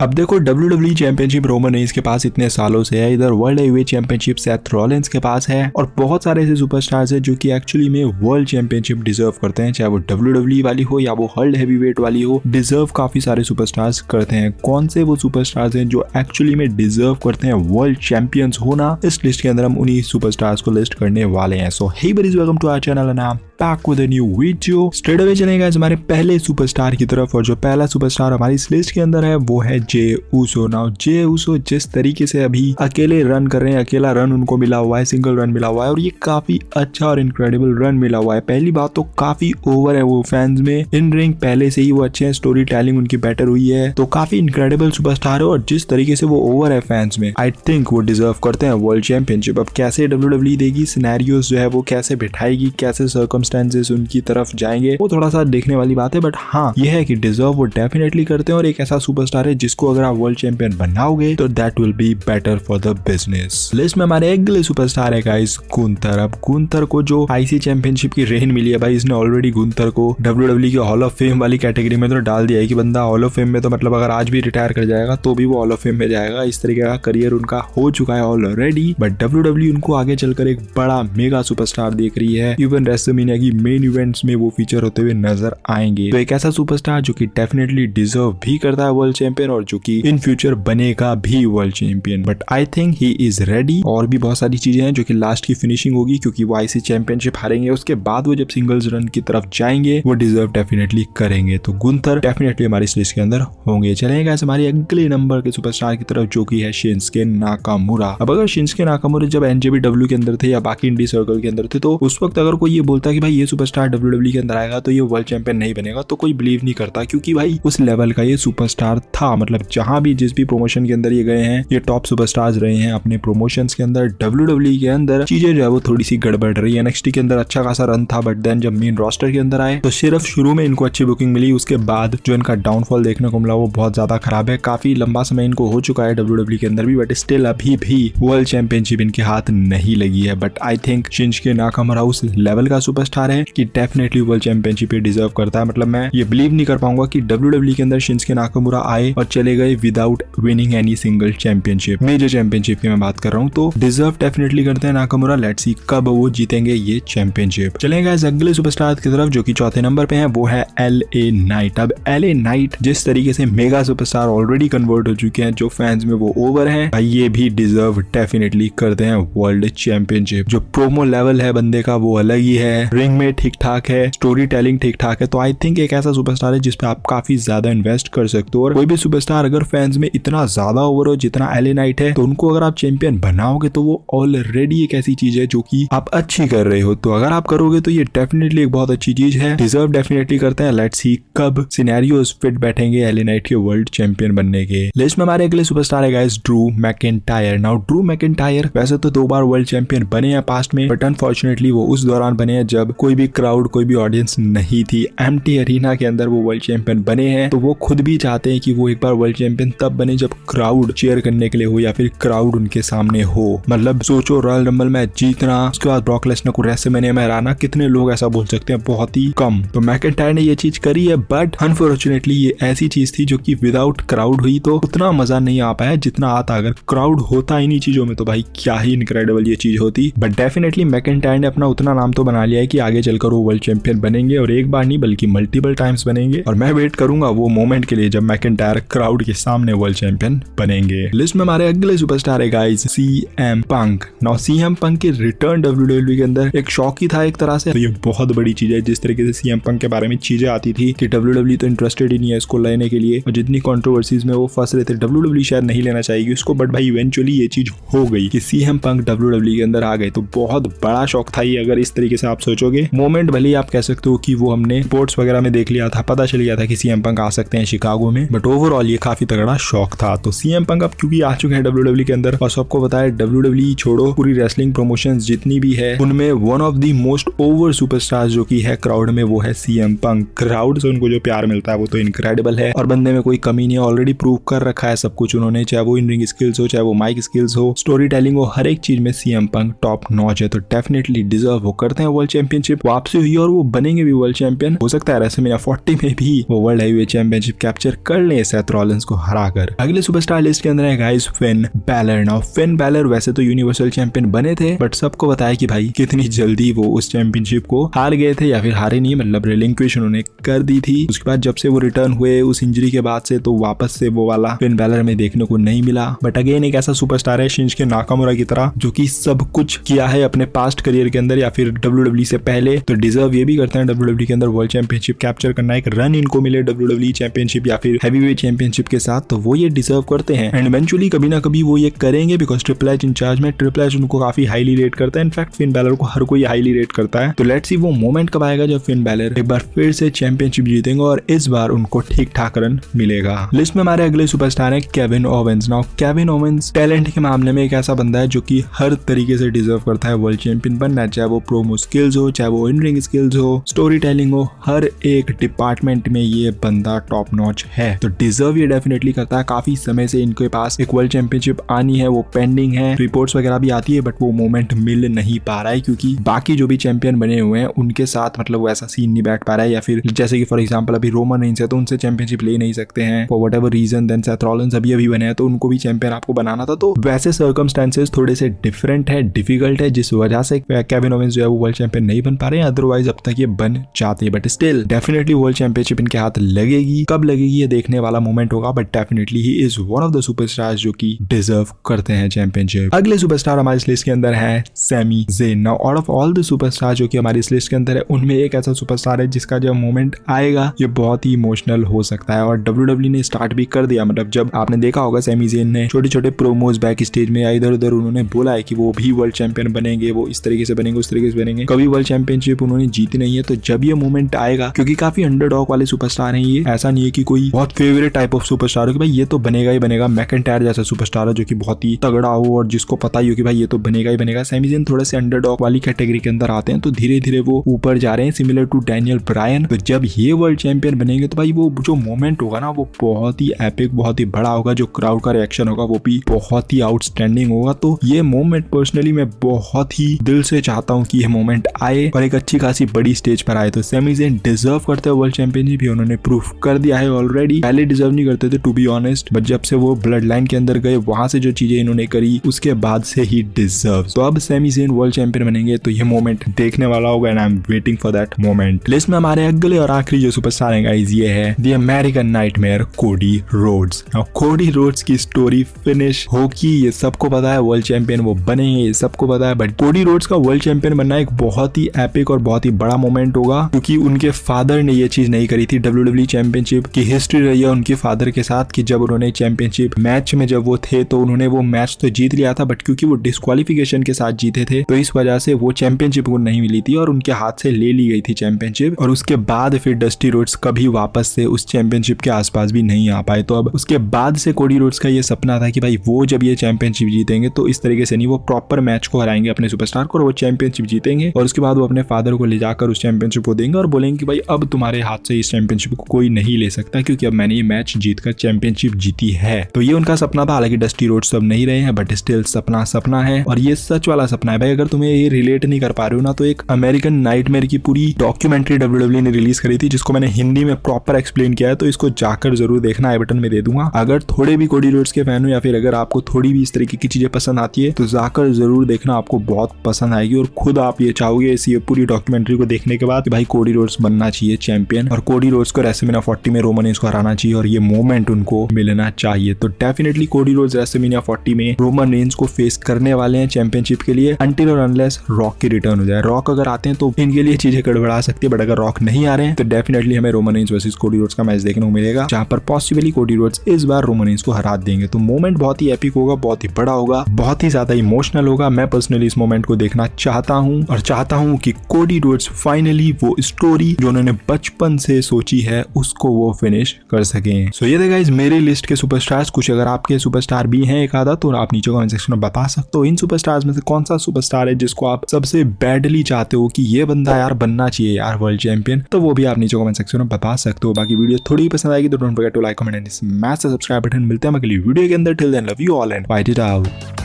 अब देखो WWE championship Roman Reigns के पास इतने सालों से है, इधर world heavyweight championship Seth Rollins के पास है और बहुत सारे ऐसे सुपरस्टार्स हैं जो कि एक्चुअली में वर्ल्ड चैंपियनशिप डिजर्व करते हैं, चाहे वो WWE वाली हो या वो वर्ल्ड हेवीवेट वाली हो, डिजर्व काफी सारे सुपरस्टार्स करते हैं। कौन से वो सुपरस्टार्स हैं जो एक्चुअली में डिजर्व करते हैं वर्ल्ड चैंपियंस होना, इस लिस्ट के अंदर हम उन्हीं सुपरस्टार्स को लिस्ट करने वाले हैं। So hey buddies, welcome to our channel and I am back with a new video. Straight away चलेगा हमारे पहले सुपरस्टार की तरफ और जो पहला सुपरस्टार हमारी इस लिस्ट के अंदर है वो है Jey Uso. Now Jey Uso जिस तरीके से अभी अकेले रन कर रहे हैं, अकेला रन उनको मिला हुआ है, सिंगल रन मिला हुआ है और ये काफी अच्छा और इनक्रेडिबल रन मिला हुआ है। पहली बात तो काफी ओवर है वो फैंस में, इन रिंग पहले से ही वो अच्छे हैं, स्टोरी टेलिंग उनकी बेटर हुई है, तो काफी इनक्रेडिबल सुपरस्टार है और जिस तरीके से वो ओवर है फैंस में, आई थिंक वो डिजर्व करते हैं वर्ल्ड चैंपियनशिप। अब कैसे WWE देगी, सिनेरियोस जो है वो कैसे बिठाएगी, कैसे सर्कमस्टेंसेस उनकी तरफ जाएंगे, वो थोड़ा सा देखने वाली बात है, बट हाँ ये है कि डिजर्व वो डेफिनेटली करते हैं और एक ऐसा सुपरस्टार है जिसको अगर आप वर्ल्ड चैंपियन बनाओगे तो that will be better for the business. List में हमारे अगले सुपरस्टार है गाइस गुंथर। अब गुंथर को जो आईसी चैंपियनशिप की रेन मिली है भाई, इसने ऑलरेडी गुंथर को WWE की हॉल ऑफ फेम वाली कैटेगरी में तो डाल दिया है कि बंदा हॉल ऑफ फेम में तो मतलब अगर आज भी रिटायर कर जाएगा तो भी वो हॉल ऑफ फेम में जाएगा। इस तरीके का करियर उनका हो चुका है ऑलरेडी, बट WWE उनको आगे चलकर एक बड़ा मेगा सुपरस्टार देख रही है। इवन रेसलमेनिया की मेन इवेंट्स में वो फीचर होते हुए नजर आएंगे। तो एक ऐसा सुपरस्टार जो कि डेफिनेटली डिजर्व भी करता है वर्ल्ड चैंपियन और जो कि इन फ्यूचर बनेगा भी world champion, but I think he is ready. और भी बहुत सारी चीजें हैं जो कि लास्ट की फिनिशिंग होगी, क्योंकि वो आईसी चैंपियनशिप हारेंगे, उसके बाद वो जब सिंगल्स रन की तरफ जाएंगे वो डिजर्व डेफिनेटली करेंगे। तो गुंथर डेफिनेटली हमारी इस लिस्ट के अंदर होंगे। चलेगा हमारी अगले नंबर के सुपरस्टार की तरफ जो कि है शिंसुके नाकामुरा। अब अगर शिंसुके नाकामुरा जब NJPW के अंदर थे या बाकी इंडी सर्कल के अंदर थे, तो उस वक्त अगर कोई ये बोलता कि भाई ये सुपरस्टार WWE के अंदर आएगा तो ये वर्ल्ड चैंपियन नहीं बनेगा, तो कोई बिलीव नहीं करता, क्योंकि भाई उस लेवल का ये सुपरस्टार था। मतलब जहां भी जिस भी प्रमोशन के अंदर ये गए हैं, ये टॉप सुपरस्टार्स रहे हैं अपने प्रमोशंस के अंदर। WWE के अंदर चीजें जो है वो थोड़ी सी गड़बड़ रही है। NXT के अंदर अच्छा खासा रन था, बट देन जब मेन रोस्टर के अंदर आए तो सिर्फ शुरू में इनको अच्छी बुकिंग मिली, उसके बाद जो इनका डाउनफॉल देखने को मिला वो बहुत ज्यादा खराब है। काफी लंबा समय इनको हो चुका है WWE के अंदर भी, बट स्टिल अभी भी वर्ल्ड चैंपियनशिप इनके हाथ नहीं लगी है। But I think Shinsuke Nakamura उस लेवल का सुपरस्टार है कि डेफिनेटली वर्ल्ड चैंपियनशिप डिजर्व करता है। मतलब मैं ये बिलीव नहीं कर पाऊंगा कि WWE के अंदर शिंसुके नाकामुरा आए और चले गए without winning any single championship. Major championship की मैं बात कर रहा हूँ, तो डिजर्व डेफिनेटली करते हैं नाकामुरा। लेट्स सी कब वो जीतेंगे ये चैंपियनशिप। चलेगा इस अगले सुपरस्टार की तरफ जो कि चौथे नंबर पे है, वो है LA नाइट। अब LA नाइट जिस तरीके से मेगा सुपरस्टार ऑलरेडी कन्वर्ट हो चुके हैं, जो फैंस में वो ओवर है भाई, ये भी डिजर्व डेफिनेटली करते हैं वर्ल्ड चैंपियनशिप। जो प्रोमो लेवल है बंदे का वो अलग ही है, रिंग में ठीक ठाक है, स्टोरी टेलिंग ठीक ठाक है, तो आई थिंक एक ऐसा सुपरस्टार है जिसपे आप काफी ज्यादा इन्वेस्ट कर सकते हो। और कोई भी सुपरस्टार अगर फैंस में इतना ज्यादा ओवर हो जितना LA नाइट है, तो उनको अगर आप चैंपियन बनाओगे तो वो ऑलरेडी एक ऐसी चीज है जो कि आप अच्छी कर रहे हो, तो अगर आप करोगे तो ये डेफिनेटली एक बहुत अच्छी चीज है। डिजर्व डेफिनेटली करते हैं। लेट्स सी कब सिनेरियोस फिट बैठेंगे LA नाइट के वर्ल्ड चैंपियन बनने के। लिस्ट में हमारे अगले सुपरस्टार है guys Drew McIntyre. Now Drew McIntyre वैसे तो 2 बार वर्ल्ड चैंपियन बने हैं पास्ट में, बट अनफॉर्चुनेटली वो उस दौरान बने हैं जब कोई भी क्राउड, कोई भी ऑडियंस नहीं थी। एम्प्टी अरीना के अंदर वो वर्ल्ड चैंपियन बने हैं, तो वो खुद भी चाहते हैं कि वो एक बार वर्ल्ड चैंपियन तब बने जब क्राउड चीयर करने के लिए हो या फिर क्राउड उनके सामने हो। मतलब सोचो रॉयल रंबल मैच जीतना, उसके बाद ब्रॉक लेसनर को रेसलमेनिया में हराना, कितने लोग ऐसा बोल सकते हैं? बहुत ही कम। तो मैकिंटायर ने ये चीज करी है, बट अनफॉर्चुनेटली ये ऐसी चीज थी जो कि विदाउट क्राउड हुई, तो उतना मजा नहीं आ पाया जितना आता अगर क्राउड होता इन्हीं चीजों में, तो भाई क्या ही इनक्रेडिबल ये चीज होती। बट डेफिनेटली मैकिंटायर ने अपना उतना नाम तो बना लिया है कि आगे चलकर वो वर्ल्ड चैंपियन बनेंगे और एक बार नहीं बल्कि मल्टीपल टाइम्स बनेंगे। और मैं वेट करूंगा वो मोमेंट के लिए जब मैकिंटायर क्राउड के सामने वर्ल्ड चैंपियन बनेंगे। लिस्ट में हमारे अगले सुपरस्टार है गाइस CM पंक। नाउ CM पंक के रिटर्न WWE के अंदर एक शौक ही था एक तरह से, तो ये बहुत बड़ी चीज है। जिस तरीके से CM पंक के बारे में चीजें आती थी कि WWE तो इंटरेस्टेड ही नहीं है इसको लेने के लिए, और जितनी कंट्रोवर्सीज में वो फंस रहे थे WWE शायद नहीं लेना चाहिए उसको, बट भाई इवेंचुअली ये चीज हो गई कि CM पंक WWE के अंदर आ गए। तो बहुत बड़ा शौक था ये, अगर इस तरीके से आप सोचोगे। मोमेंट भले आप कह सकते हो कि वो हमने रिपोर्ट्स वगैरह में देख लिया था, पता चल गया था कि CM पंक आ सकते हैं शिकागो में, बट ओवरऑल ये काफी तगड़ा शौक था। तो CM पंक अब क्योंकि आ चुके हैं WWE के अंदर, और सबको बताया WWE छोड़ो पूरी रेसलिंग प्रमोशंस जितनी भी है उनमें one of the most over superstar जो कि है क्राउड में वो है CM पंक। क्राउड से उनको जो प्यार मिलता है वो तो इनक्रेडिबल है, और बंदे में कोई कमी नहीं है, ऑलरेडी प्रूव कर रखा है सब कुछ उन्होंने, चाहे वो इन रिंग स्किल्स हो, चाहे वो माइक स्किल्स हो, स्टोरी टेलिंग हो, हर एक चीज में CM पंक टॉप नॉच है। तो डेफिनेटली डिजर्व वो करते हैं वर्ल्ड चैंपियनशिप। वापसी हुई और वो बनेंगे भी वर्ल्ड चैंपियन। हो सकता है रेसलमेनिया 40 में भी वो वर्ल्ड हेवीवेट चैंपियनशिप कैप्चर कर ले सेथ रॉलिंस रॉलिंस को हराकर। अगले सुपरस्टार लिस्ट के अंदर है guys Finn Balor. Now Finn Balor वैसे तो यूनिवर्सल चैंपियन बने थे, बट सबको बताया कि भाई कितनी जल्दी वो उस चैंपियनशिप को हार गए थे, या फिर हारे नहीं, मतलब रिलिंक्विश उन्होंने कर दी थी। उसके बाद जब से वो रिटर्न हुए उस इंजरी के बाद से, तो वापस से वो वाला फिन बैलर में देखने को नहीं मिला। बट अगेन एक ऐसा सुपरस्टार है शिंजुके नाकामुरा की तरह, जो कि सब कुछ किया है अपने पास्ट करियर के अंदर या फिर WWE से पहले, तो डिजर्व ये भी करते हैं WWE के अंदर वर्ल्ड चैंपियनशिप कैप्चर करना। एक रन इनको मिले WWE चैंपियनशिप या फिर हैवीवेट चैंपियनशिप के साथ, तो वो ये डिजर्व करते हैं एंड इवेंचुअली कभी ना कभी वो ये करेंगे, बिकॉज ट्रिपल एच इंचार्ज में ट्रिपल एच उनको काफी हाईली रेट करता है। इनफैक्ट फिन बैलर को हर कोई हाईली रेट करता है। तो लेट्स सी वो मोमेंट कब आएगा जब फिन बैलर एक बार फिर से चैंपियनशिप जीतेंगे और इस बार उनको ठीक ठाक रन मिलेगा। लिस्ट में हमारे अगले सुपरस्टार है Kevin Owens. Now Kevin Owens talent के मामले में एक ऐसा बंदा है जो कि हर तरीके से डिजर्व करता है वर्ल्ड चैंपियन बनना, चाहे वो प्रोमो स्किल्स हो, चाहे वो इन रिंग स्किल्स हो, स्टोरी टेलिंग हो, हर एक डिपार्टमेंट में ये बंदा टॉप नॉच है। तो डिजर्व ये डेफिनेटली करता है। काफी समय से इनके पास एक वर्ल्ड चैंपियनशिप आनी है, वो पेंडिंग है, रिपोर्ट्स वगैरह भी आती है, बट वो मोमेंट मिल नहीं पा रहा है क्योंकि बाकी जो भी चैंपियन बने हुए हैं उनके साथ मतलब वो ऐसा सीन नहीं बैठ पा रहा है, या फिर जैसे कि फॉर एग्जांपल अभी रोमन रेंज है तो उनसे चैंपियनशिप ले नहीं सकते हैं for whatever reason. Then Seth Rollins अभी बने हैं तो उनको भी चैंपियन आपको बनाना था, तो वैसे सर्कमस्टेंसेस थोड़े से डिफरेंट है, डिफिकल्ट है, जिस वजह से केविन ओवेंस जो है वो वर्ल्ड चैंपियन नहीं बन पा रहे हैं। अदरवाइज अब तक ये बन जाते हैं, but still definitely world championship इनके हाथ लगेगी। कब लगेगी ये देखने वाला मोमेंट होगा, but definitely he is one of the superstars जो कि डिजर्व करते हैं चैंपियनशिप। अगले सुपरस्टार हमारी इस लिस्ट के अंदर है Sami Zayn. Now out of all the superstar जो कि हमारी इस लिस्ट के अंदर है, उनमें एक ऐसा सुपरस्टार है जिसका जब मोमेंट आएगा ये बहुत ही इमोशनल हो सकता है, और WWE ने स्टार्ट भी कर दिया। मतलब जब आपने देखा होगा सैमी ज़ेन ने छोटे छोटे प्रोमोज बैक स्टेज में इधर उधर उन्होंने बोला है कि वो भी वर्ल्ड चैंपियन बनेंगे, वो इस तरीके से बनेंगे, उस तरीके से बनेंगे। कभी वर्ल्ड चैंपियनशिप उन्होंने जीती नहीं है, तो जब ये मोमेंट आएगा, क्योंकि काफी अंडरडॉग वाले सुपरस्टार हैं ये, ऐसा नहीं है कि कोई बहुत फेवरेट टाइप ऑफ सुपरस्टार हो कि भाई ये तो बनेगा ही बनेगा। मैकेंटायर जैसा सुपरस्टार है जो कि बहुत ही तगड़ा हो और जिसको पता ही हो कि भाई ये तो बनेगा ही बनेगा। सैमी ज़ेन थोड़े से अंडरडॉग वाली कैटेगरी के अंदर आते हैं, तो धीरे धीरे वो ऊपर जा रहे हैं, सिमिलर टू डैनियल ब्रायन। तो जब ये वर्ल्ड चैंपियन बनेंगे तो भाई वो जो मोमेंट होगा ना वो बहुत ही एपिक, बहुत ही बड़ा होगा। जो क्राउड का रिएक्शन होगा वो भी बहुत ही आउटस्टैंडिंग होगा। तो ये मोमेंट पर्सनली मैं बहुत ही दिल से चाहता हूँ कि ये मोमेंट आए और एक अच्छी खासी बड़ी स्टेज पर आए। तो सैमी ज़ेन डिजर्व करते हैं वर्ल्ड चैंपियनशिप, उन्होंने प्रूफ कर दिया है ऑलरेडी। पहले डिजर्व नहीं करते थे टू बी ऑनेस्ट, बट जब से वो ब्लड लाइन के अंदर गए, वहां से जो चीजें इन्होंने करी उसके बाद से ही डिजर्व। तो अब सैमी ज़ेन वर्ल्ड चैंपियन बनेंगे तो ये मोमेंट देखने वाला होगा and I am waiting for that moment. List में हमारे अगले और आखिरी जो सुपरस्टार है गाइस, ये है the American nightmare Cody Rhodes. Cody Rhodes की स्टोरी फिनिश होगी ये सबको पता है, वर्ल्ड चैंपियन वो बनेंगे ये सबको पता है, बट कोडी रोड्स का वर्ल्ड चैंपियन बनना एक बहुत ही एपिक और बहुत ही बड़ा मोमेंट होगा, क्योंकि उनके फादर ने ये चीज नहीं करी थी। WWE चैंपियनशिप की हिस्ट्री रही है उनके फादर के साथ कि जब उन्होंने चैंपियनशिप मैच में जब वो थे तो उन्होंने वो मैच तो जीत लिया था, बट क्योंकि वो डिस्क्वालिफिकेशन के साथ जीते थे तो इस वजह से वो चैंपियनशिप को नहीं मिली थी और उनके हाथ से ले ली गई थी चैंपियनशिप। और उसके बाद फिर डस्टी रोड्स कभी वापस से उस चैंपियनशिप के आसपास भी नहीं आ पाए। तो अब उसके बाद से कोडी रोड्स का ये सपना था कि भाई वो जब ये चैंपियनशिप जीतेंगे तो इस तरीके से नहीं, वो प्रॉपर मैच को हराएंगे अपने सुपरस्टार को और वो चैंपियनशिप जीतेंगे, और उसके बाद वो अपने फादर को ले जाकर उस चैंपियनशिप को देंगे और बोलेंगे कि भाई अब तुम्हारे हाथ से इस चैंपियनशिप को कोई नहीं ले सकता, क्योंकि अब मैंने ये मैच जीतकर चैंपियनशिप जीती है। तो ये उनका सपना था। हालांकि डस्टी रोड्स अब नहीं रहे हैं, बट स्टिल सपना सपना है और ये सच वाला सपना है भाई। अगर तुम्हें ये रिलेट नहीं कर पा रहे हो ना, तो एक अमेरिकन नाइटमेयर की पूरी डॉक्यूमेंट्री WWE ने रिलीज करी थी जिसको मैंने हिंदी में प्रॉपर एक्सप्लेन किया है, तो इसको जाकर जरूर देखना, आई बटन में दे दूंगा। अगर थोड़े भी कोडी रोड्स के फैन हो या फिर अगर आपको थोड़ी भी इस तरीके की चीजें पसंद आती है तो जाकर जरूर देखना, आपको बहुत पसंद आएगी और खुद आप ये चाहोगे इस पूरी डॉक्यूमेंट्री को देखने के बाद कि भाई कोडी रोड्स बनना चाहिए चैंपियन और कोडी रोड्स को रेसलमेनिया 40 में रोमन रेंज को हराना चाहिए और ये मोमेंट उनको मिलना चाहिए। तो डेफिनेटली कोडी रोड्स रेसलमेनिया 40 में रोमन रेंज को फेस करने वाले हैं चैंपियनशिप के लिए, अनटिल और अनलेस रॉक की रिटर्न हो जाए। रॉक अगर आते हैं तो इनके लिए चीजें गड़बड़ा सकती है, बट अगर रॉक नहीं आ रहे हैं तो डेफिनेटली हमें Roman Reigns versus Cody Rhodes का मैच देखने को मिलेगा, जहां पर पॉसिबली कोडी रोड्स इस बार रोमन रेंज को हरा देंगे। तो मोमेंट बहुत ही एपिक होगा, बहुत ही बड़ा होगा, बहुत ही ज्यादा इमोशनल होगा। मैं पर्सनली इस मोमेंट को देखना चाहता हूं और चाहता हूं कि कोडी रोड्स फाइनली वो स्टोरी जो उन्होंने बचपन से सोची है उसको वो फिनिश कर सकें। सो ये थे गाइस मेरी लिस्ट के सुपरस्टार्स। कुछ अगर आपके सुपरस्टार भी हैं एक आधा तो आप नीचे कमेंट सेक्शन में बता सकते हो इन सुपरस्टार्स में से कौन सा सुपरस्टार है जिसको आप सबसे बैडली चाहते हो कि ये बंदा यार बनना चाहिए यार वर्ल्ड चैंपियन, तो वो भी आप नीचे कमेंट सेक्शन में बता सकते हो। बाकी वीडियो थोड़ी पसंद आएगी तो don't forget to like, comment and smash the subscribe button. मिलते हैं अगली वीडियो के अंदर। Till then love you all and fight it out.